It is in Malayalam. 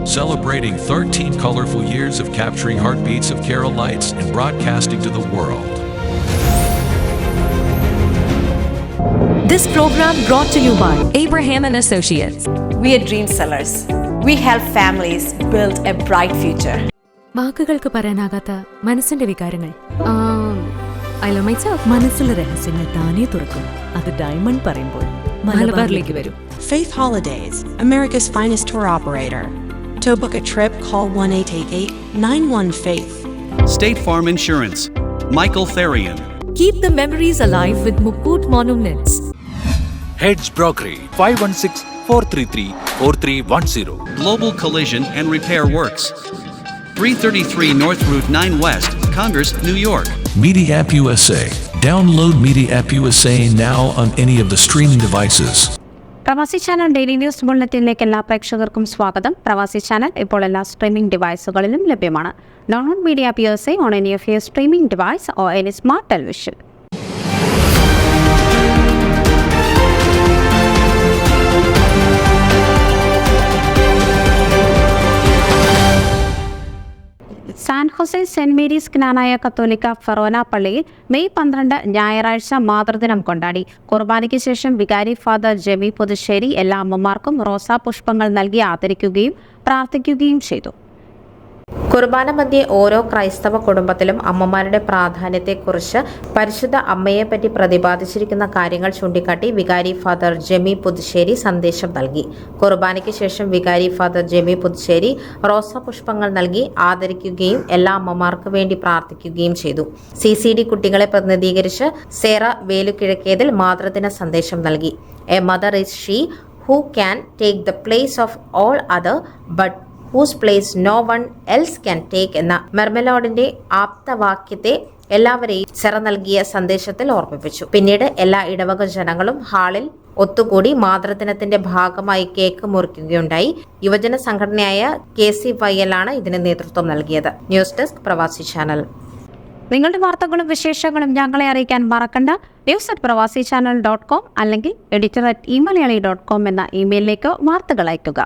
celebrating 13 colorful years of capturing heartbeats of Kerala lights and broadcasting to the world. This program brought to you by Abraham and Associates. We are dream sellers. We help families build a bright future. വാക്കുകൾക്ക് പറയാനാകാത്ത മനസ്സിന്റെ വികാരങ്ങൾ. I love myself. മനസ്സിലെ രഹസ്യങ്ങൾ താനേ തുറക്കും. അത് ഡയമണ്ട് പറയുമ്പോൾ മലബാറിലേക്ക് വരും. Faith Holidays, America's finest tour operator. To book a trip, call 1-888-91-FAITH. State Farm Insurance, Michael Therian. Keep the memories alive with Mukut Monuments. Heads Brokery 516-433-4310. Global Collision and Repair Works, 333 North Route 9 West, Congress, New York. Media App USA. Download Media App USA now on any of the streaming devices. പ്രവാസി ചാനൽ ഡെയിലി ന്യൂസ് ബുള്ളറ്റിനിലേക്ക് എല്ലാ പ്രേക്ഷകർക്കും സ്വാഗതം. പ്രവാസി ചാനൽ ഇപ്പോൾ എല്ലാ സ്ട്രീമിംഗ് ഡിവൈസുകളിലും ലഭ്യമാണ്. Download media app USA on any of your streaming device or any smart television. San Jose Saint Mary's Knanaya കത്തോലിക്ക ഫെറോന പള്ളിയിൽ മെയ് 12 ഞായറാഴ്ച മാതൃദിനം കൊണ്ടാടി. കുർബാനയ്ക്ക് ശേഷം വികാരി ഫാദർ ജെമി പുതുശ്ശേരി എല്ലാ അമ്മമാർക്കും റോസാ പുഷ്പങ്ങൾ നൽകി ആദരിക്കുകയും പ്രാർത്ഥിക്കുകയും ചെയ്തു. കുർബാന മധ്യേ ഓരോ ക്രൈസ്തവ കുടുംബത്തിലും അമ്മമാരുടെ പ്രാധാന്യത്തെക്കുറിച്ച് പരിശുദ്ധ അമ്മയെപ്പറ്റി പ്രതിപാദിച്ചിരിക്കുന്ന കാര്യങ്ങൾ ചൂണ്ടിക്കാട്ടി വികാരി ഫാദർ ജെമി പുതുശ്ശേരി സന്ദേശം നൽകി. കുർബാനയ്ക്ക് ശേഷം വികാരി ഫാദർ ജെമി പുതുശ്ശേരി റോസാ പുഷ്പങ്ങൾ നൽകി ആദരിക്കുകയും എല്ലാ അമ്മമാർക്ക് വേണ്ടി പ്രാർത്ഥിക്കുകയും ചെയ്തു. CCD കുട്ടികളെ പ്രതിനിധീകരിച്ച് സേറ വേലുകിഴക്കേതിൽ മാതൃദിന സന്ദേശം നൽകി. A mother is she who can take the place of all other but whose place no one else can take എന്ന മെർമലോഡിന്റെ ആപ്തവാക്യത്തെ എല്ലാവരെയും ചെറ നൽകിയ സന്ദേശത്തിൽ ഓർമ്മിപ്പിച്ചു. പിന്നീട് എല്ലാ ഇടവക ജനങ്ങളും ഹാളിൽ ഒത്തുകൂടി മാതൃദിനത്തിന്റെ ഭാഗമായി കേക്ക് മുറിക്കുകയുണ്ടായി. യുവജന സംഘടനയായ KCYL ആണ് ഇതിന് നേതൃത്വം നൽകിയത്. ന്യൂസ് ഡെസ്ക് പ്രവാസി ചാനൽ. നിങ്ങളുടെ വാർത്തകളും വിശേഷങ്ങളും ഞങ്ങളെ അറിയിക്കാൻ മറക്കണ്ട. news@pravasichannel.com അല്ലെങ്കിൽ editor@eMalayali.com എന്ന ഇമെയിലിലേക്ക് വാർത്തകൾ അയയ്ക്കുക.